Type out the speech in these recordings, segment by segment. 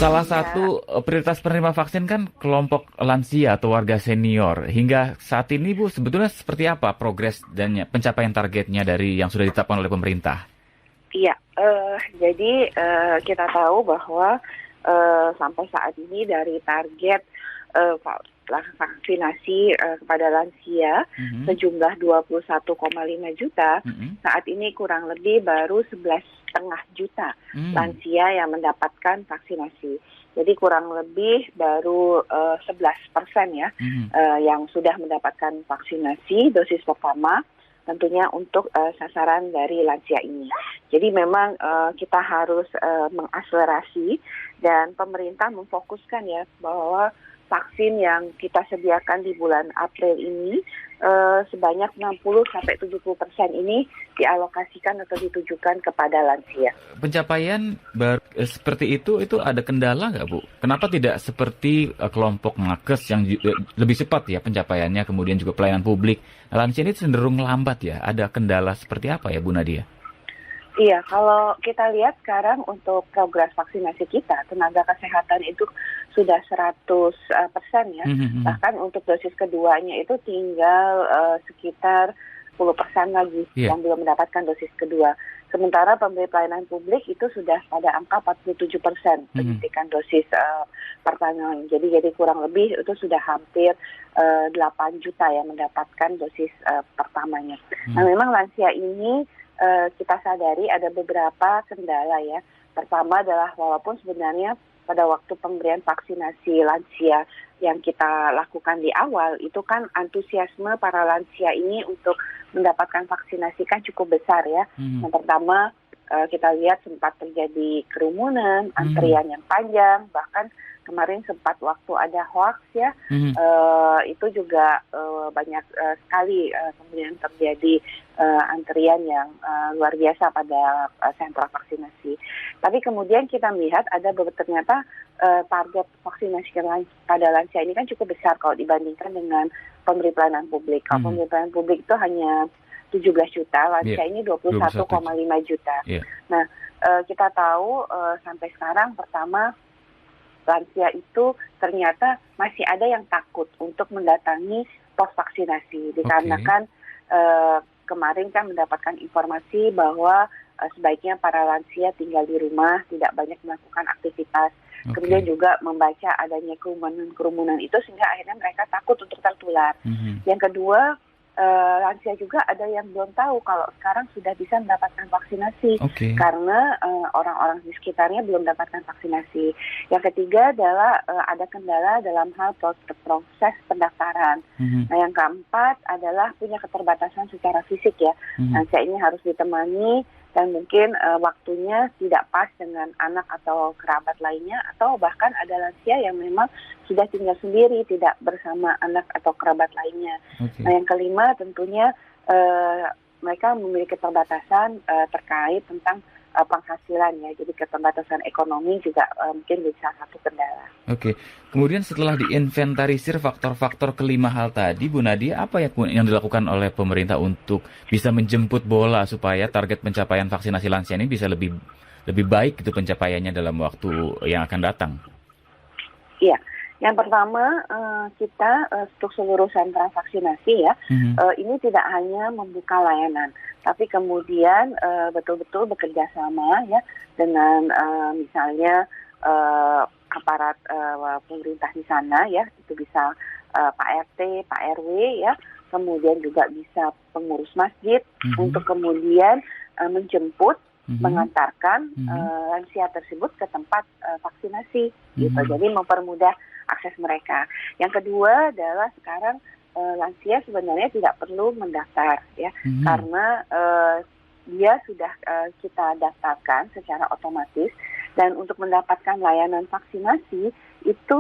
Salah Ya, satu prioritas penerima vaksin kan kelompok lansia atau warga senior. Hingga saat ini Bu, sebetulnya seperti apa progres dan pencapaian targetnya dari yang sudah ditetapkan oleh pemerintah? iya. Jadi kita tahu bahwa sampai saat ini dari target vaksinasi kepada lansia Mhm, sejumlah 21,5 juta, mhm, saat ini kurang lebih baru 11,5 juta hmm, lansia yang mendapatkan vaksinasi. Jadi kurang lebih baru 11% ya mhm. yang sudah mendapatkan vaksinasi dosis pertama, tentunya untuk sasaran dari lansia ini. Jadi memang kita harus mengakselerasi dan pemerintah memfokuskan ya bahwa vaksin yang kita sediakan di bulan April ini sebanyak 60-70% ini dialokasikan atau ditujukan kepada lansia. Pencapaian seperti itu ada kendala nggak Bu? Kenapa tidak seperti kelompok nakes yang lebih cepat ya pencapaiannya, kemudian juga pelayanan publik. Lansia ini cenderung lambat ya. Ada kendala seperti apa ya Bu Nadia? Iya, kalau kita lihat sekarang untuk progres vaksinasi kita, tenaga kesehatan itu sudah 100% ya. Bahkan untuk dosis keduanya itu tinggal sekitar 10% lagi Iya. yang belum mendapatkan dosis kedua. Sementara pemberi pelayanan publik itu sudah pada angka 47% penyuntikan dosis pertama. Jadi kurang lebih itu sudah hampir 8 juta yang mendapatkan dosis pertamanya. Nah, Hmm. memang lansia ini kita sadari ada beberapa kendala ya. Pertama adalah walaupun sebenarnya pada waktu pemberian vaksinasi lansia yang kita lakukan di awal itu kan antusiasme para lansia ini untuk mendapatkan vaksinasi kan cukup besar ya. Hmm. Yang pertama kita lihat sempat terjadi kerumunan, Hmm. antrian yang panjang, bahkan kemarin sempat waktu ada hoax ya, Hmm. itu juga banyak sekali kemudian terjadi antrian yang luar biasa pada sentra vaksinasi. Tapi kemudian kita melihat ada ternyata target vaksinasi pada lansia ini kan cukup besar kalau dibandingkan dengan pemberi pelayanan publik. Kalau Hmm. pemberi pelayanan publik itu hanya 17 juta, Iya. lansia ini 21. 21,5 juta. Iya. Nah, kita tahu sampai sekarang pertama lansia itu ternyata masih ada yang takut untuk mendatangi pos vaksinasi Oke. dikarenakan kemarin kan mendapatkan informasi bahwa sebaiknya para lansia tinggal di rumah, tidak banyak melakukan aktivitas. Kemudian Oke. juga membaca adanya kerumunan itu sehingga akhirnya mereka takut untuk tertular. Mhm. Yang kedua, lansia juga ada yang belum tahu kalau sekarang sudah bisa mendapatkan vaksinasi Oke. karena orang-orang di sekitarnya belum mendapatkan vaksinasi. Yang ketiga adalah ada kendala dalam hal proses pendaftaran. Mhm. Nah, yang keempat adalah punya keterbatasan secara fisik ya. Mhm. Lansia ini harus ditemani dan mungkin waktunya tidak pas dengan anak atau kerabat lainnya, atau bahkan ada lansia yang memang sudah tinggal sendiri, tidak bersama anak atau kerabat lainnya. Oke. Nah, yang kelima tentunya mereka memiliki keterbatasan terkait tentang penghasilan ya. Jadi keterbatasan ekonomi juga mungkin jadi salah satu kendala. Oke. Kemudian setelah diinventarisir faktor-faktor kelima hal tadi, Bu Nadia, apa yang dilakukan oleh pemerintah untuk bisa menjemput bola supaya target pencapaian vaksinasi lansia ini bisa lebih baik gitu pencapaiannya dalam waktu yang akan datang? Iya, yang pertama kita untuk seluruh sentra vaksinasi ya, Mhm. ini tidak hanya membuka layanan, tapi kemudian betul-betul bekerja sama ya dengan misalnya aparat pemerintah di sana ya, itu bisa Pak RT, Pak RW ya, kemudian juga bisa pengurus masjid Mhm. untuk kemudian menjemput, Mhm. mengantarkan Mhm. lansia tersebut ke tempat vaksinasi gitu. Mhm. Jadi mempermudah akses mereka. Yang kedua adalah sekarang lansia sebenarnya tidak perlu mendaftar ya, Mhm. karena dia sudah kita daftarkan secara otomatis, dan untuk mendapatkan layanan vaksinasi itu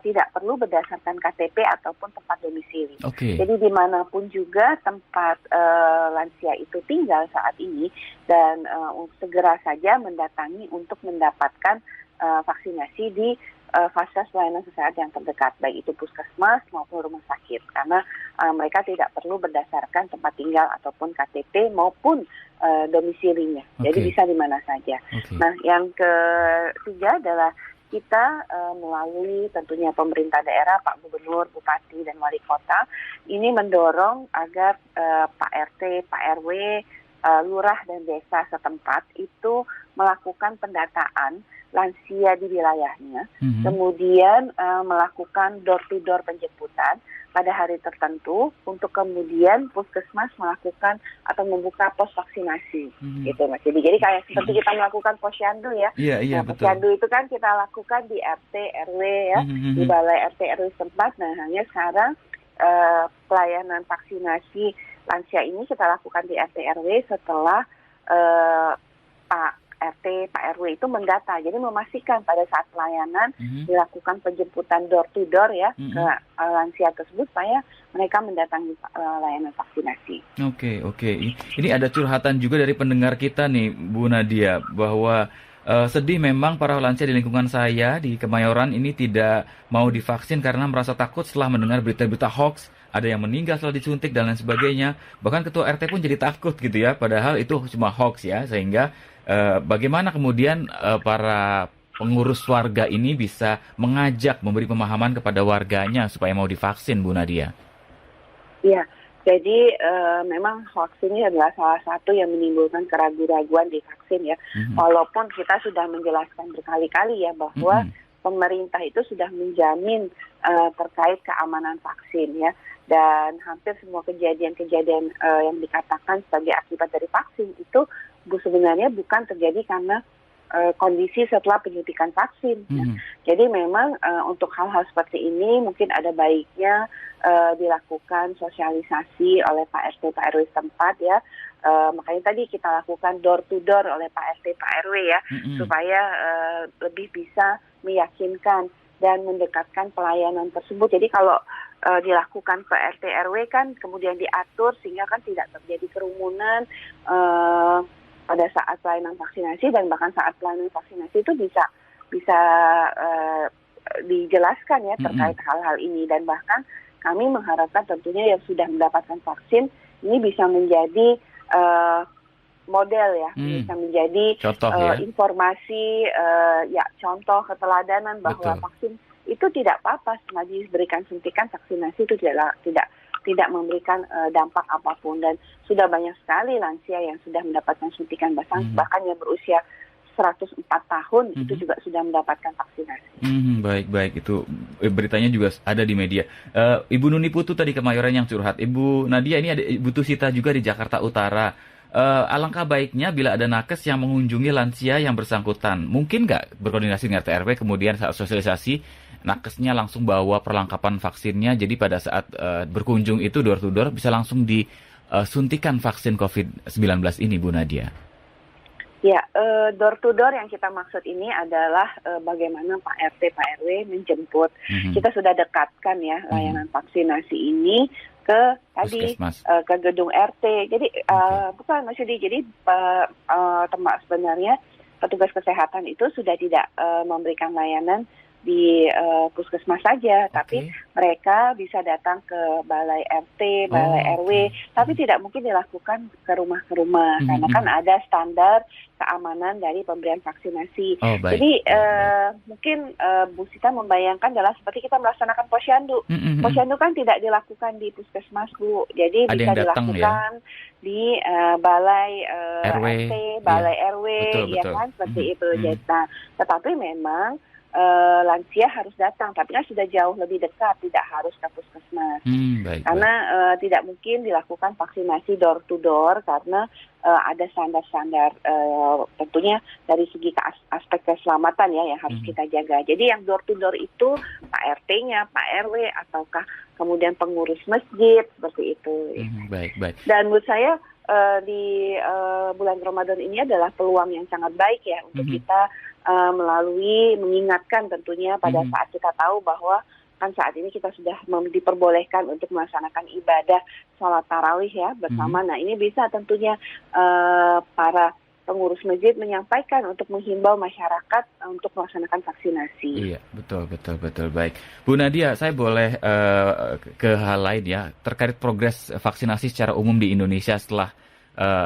tidak perlu berdasarkan KTP ataupun tempat domisili. Oke. Jadi dimanapun juga tempat lansia itu tinggal saat ini, dan segera saja mendatangi untuk mendapatkan vaksinasi di fasilitas pelayanan kesehatan yang terdekat, baik itu puskesmas maupun rumah sakit, karena mereka tidak perlu berdasarkan tempat tinggal ataupun KTP maupun domisilinya. Jadi Oke. bisa di mana saja. Oke. Nah, yang ketiga adalah kita melalui tentunya pemerintah daerah, Pak Gubernur, Bupati, dan Wali Kota, ini mendorong agar Pak RT, Pak RW, lurah dan desa setempat itu melakukan pendataan lansia di wilayahnya, kemudian melakukan door-to-door penjemputan pada hari tertentu untuk kemudian puskesmas melakukan atau membuka pos vaksinasi, gitu Mas. Jadi kayak seperti kita melakukan posyandu ya. Iya, Nah, betul. posyandu itu kan kita lakukan di RT, RW ya, di balai RT, RW setempat. Nah, hanya sekarang pelayanan vaksinasi lansia ini kita lakukan di RT, RW setelah Pak RT, Pak RW itu mendata. Jadi memastikan pada saat pelayanan dilakukan penjemputan door to door ya ke lansia tersebut supaya mereka mendatangi layanan vaksinasi. Oke. Ini ada curhatan juga dari pendengar kita nih, Bu Nadia, bahwa sedih memang para lansia di lingkungan saya di Kemayoran ini tidak mau divaksin karena merasa takut setelah mendengar berita-berita hoax, ada yang meninggal setelah disuntik dan lain sebagainya. Bahkan ketua RT pun jadi takut gitu ya, padahal itu cuma hoax ya. Sehingga bagaimana kemudian para pengurus warga ini bisa mengajak, memberi pemahaman kepada warganya supaya mau divaksin, Bu Nadia? Iya. Jadi memang hoax ini adalah salah satu yang menimbulkan keraguan-raguan di vaksin ya. Walaupun kita sudah menjelaskan berkali-kali ya bahwa pemerintah itu sudah menjamin terkait keamanan vaksin ya. Dan hampir semua kejadian-kejadian yang dikatakan sebagai akibat dari vaksin itu sebenarnya bukan terjadi karena kondisi setelah penyuntikan vaksin. Ya. Jadi memang untuk hal-hal seperti ini mungkin ada baiknya dilakukan sosialisasi oleh Pak RT, Pak RW setempat ya. Makanya tadi kita lakukan door to door oleh Pak RT, Pak RW ya, supaya lebih bisa meyakinkan dan mendekatkan pelayanan tersebut. Jadi kalau dilakukan ke RT RW kan kemudian diatur sehingga kan tidak terjadi kerumunan pada saat pelayanan vaksinasi, dan bahkan saat pelayanan vaksinasi itu bisa dijelaskan ya terkait hal-hal ini. Dan bahkan kami mengharapkan tentunya yang sudah mendapatkan vaksin ini bisa menjadi model ya, bisa menjadi contoh, ya? informasi contoh keteladanan bahwa vaksin itu tidak apa-apa setelah diberikan suntikan vaksinasi itu tidak memberikan dampak apapun. Dan sudah banyak sekali lansia yang sudah mendapatkan suntikan, bahkan yang berusia 104 tahun itu juga sudah mendapatkan vaksinasi. Baik, itu beritanya juga ada di media. Ibu Nuni Putu tadi Kemayoran yang curhat. Ibu Nadia, ini ada Ibu Tusita juga di Jakarta Utara. Alangkah baiknya bila ada nakes yang mengunjungi lansia yang bersangkutan. Mungkin nggak berkoordinasi dengan RT RW, kemudian saat sosialisasi, nakesnya langsung bawa perlengkapan vaksinnya, jadi pada saat berkunjung itu door to door bisa langsung disuntikan vaksin COVID-19 ini, Bu Nadia? Ya, door to door yang kita maksud ini adalah bagaimana Pak RT, Pak RW menjemput. Kita sudah dekatkan ya layanan vaksinasi ini ke ke gedung RT. Jadi bukan Mas Yudi, jadi sebenarnya petugas kesehatan itu sudah tidak memberikan layanan di puskesmas saja, tapi mereka bisa datang ke balai RT, balai RW, tapi tidak mungkin dilakukan ke rumah karena kan ada standar keamanan dari pemberian vaksinasi. Jadi mungkin Bu Sita membayangkan adalah seperti kita melaksanakan posyandu. Posyandu kan tidak dilakukan di puskesmas, Bu. Jadi ada bisa dilakukan di balai RT, balai RW, ya kan seperti itu. Nah, tetapi memang lansia harus datang, tapi kan sudah jauh lebih dekat, tidak harus ke puskesmas. Karena tidak mungkin dilakukan vaksinasi door to door karena ada standar-standar tentunya dari segi aspek keselamatan ya yang harus kita jaga. Jadi yang door to door itu Pak RT-nya, Pak RW, ataukah kemudian pengurus masjid seperti itu. Baik. Dan menurut saya di bulan Ramadan ini adalah peluang yang sangat baik ya untuk kita melalui mengingatkan tentunya pada saat kita tahu bahwa kan saat ini kita sudah diperbolehkan untuk melaksanakan ibadah sholat tarawih ya bersama. Nah ini bisa tentunya para pengurus masjid menyampaikan untuk menghimbau masyarakat untuk melaksanakan vaksinasi. Iya, betul. Baik. Bu Nadia, saya boleh ke hal lain ya, terkait progres vaksinasi secara umum di Indonesia setelah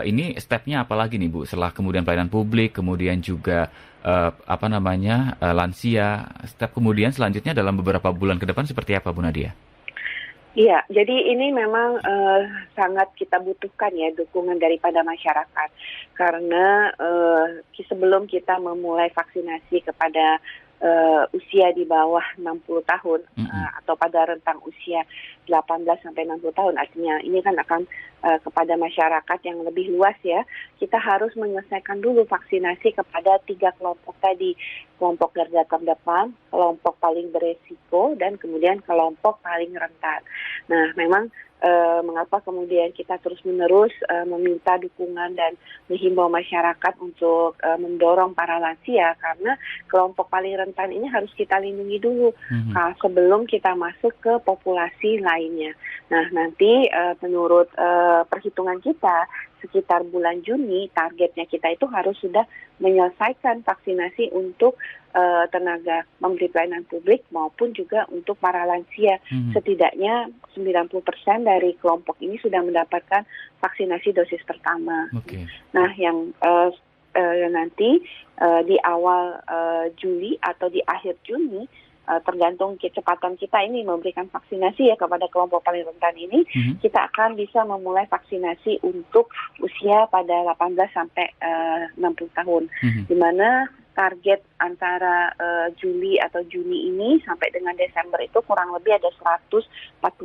ini stepnya apa lagi nih Bu? Setelah kemudian pelayanan publik, kemudian juga lansia. Step kemudian selanjutnya dalam beberapa bulan ke depan seperti apa Bu Nadia? Iya, jadi ini memang sangat kita butuhkan ya dukungan daripada masyarakat karena sebelum kita memulai vaksinasi kepada usia di bawah 60 tahun atau pada rentang usia 18 sampai 60 tahun, artinya ini kan akan kepada masyarakat yang lebih luas ya. Kita harus menyelesaikan dulu vaksinasi kepada 3 kelompok tadi, kelompok garda terdepan, kelompok paling beresiko, dan kemudian kelompok paling rentan. Nah, memang mengapa kemudian kita terus-menerus meminta dukungan dan menghimbau masyarakat untuk mendorong para lansia, karena kelompok paling rentan ini harus kita lindungi dulu sebelum kita masuk ke populasi lainnya. Nah, nanti menurut perhitungan kita sekitar bulan Juni targetnya kita itu harus sudah menyelesaikan vaksinasi untuk tenaga memberi pelayanan publik maupun juga untuk para lansia. Setidaknya 90% dari kelompok ini sudah mendapatkan vaksinasi dosis pertama. Okay. Nah, yang nanti di awal Juli atau di akhir Juni, tergantung kecepatan kita ini memberikan vaksinasi ya kepada kelompok paling rentan ini, kita akan bisa memulai vaksinasi untuk usia pada 18 sampai 60 tahun, di mana target antara Juli atau Juni ini sampai dengan Desember itu kurang lebih ada 140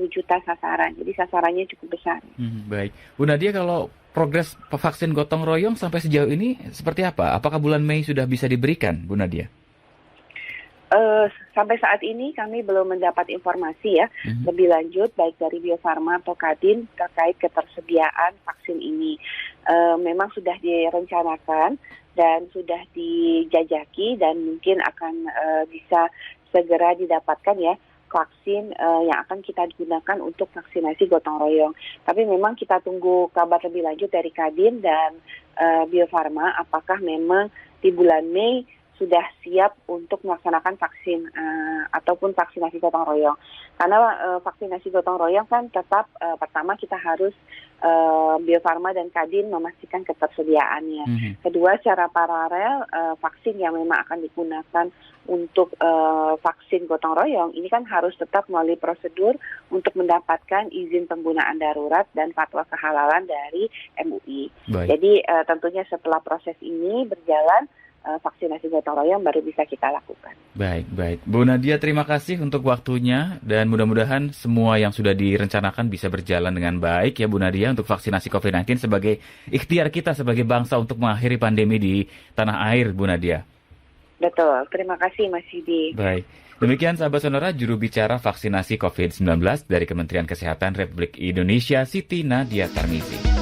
juta sasaran. Jadi sasarannya cukup besar. Baik. Bu Nadia, kalau progres vaksin gotong royong sampai sejauh ini seperti apa? Apakah bulan Mei sudah bisa diberikan, Bu Nadia? Sampai saat ini kami belum mendapat informasi ya lebih lanjut baik dari Bio Farma atau Kadin terkait ketersediaan vaksin ini. Memang sudah direncanakan dan sudah dijajaki dan mungkin akan bisa segera didapatkan ya vaksin yang akan kita gunakan untuk vaksinasi gotong royong. Tapi memang kita tunggu kabar lebih lanjut dari Kadin dan Bio Farma apakah memang di bulan Mei sudah siap untuk melaksanakan vaksin ataupun vaksinasi gotong royong. Karena vaksinasi gotong royong kan tetap pertama kita harus Bio Farma dan Kadin memastikan ketersediaannya. Kedua, secara paralel vaksin yang memang akan digunakan untuk vaksin gotong royong ini kan harus tetap melalui prosedur untuk mendapatkan izin penggunaan darurat dan fatwa kehalalan dari MUI. Baik. Jadi tentunya setelah proses ini berjalan, vaksinasi gotong royong baru bisa kita lakukan. Baik. Bu Nadia, terima kasih untuk waktunya dan mudah-mudahan semua yang sudah direncanakan bisa berjalan dengan baik ya Bu Nadia untuk vaksinasi COVID-19 sebagai ikhtiar kita sebagai bangsa untuk mengakhiri pandemi di tanah air, Bu Nadia. Betul, terima kasih Mas Yudi. Baik. Demikian sahabat Sonora, juru bicara vaksinasi COVID-19 dari Kementerian Kesehatan Republik Indonesia, Siti Nadia Tarmizi.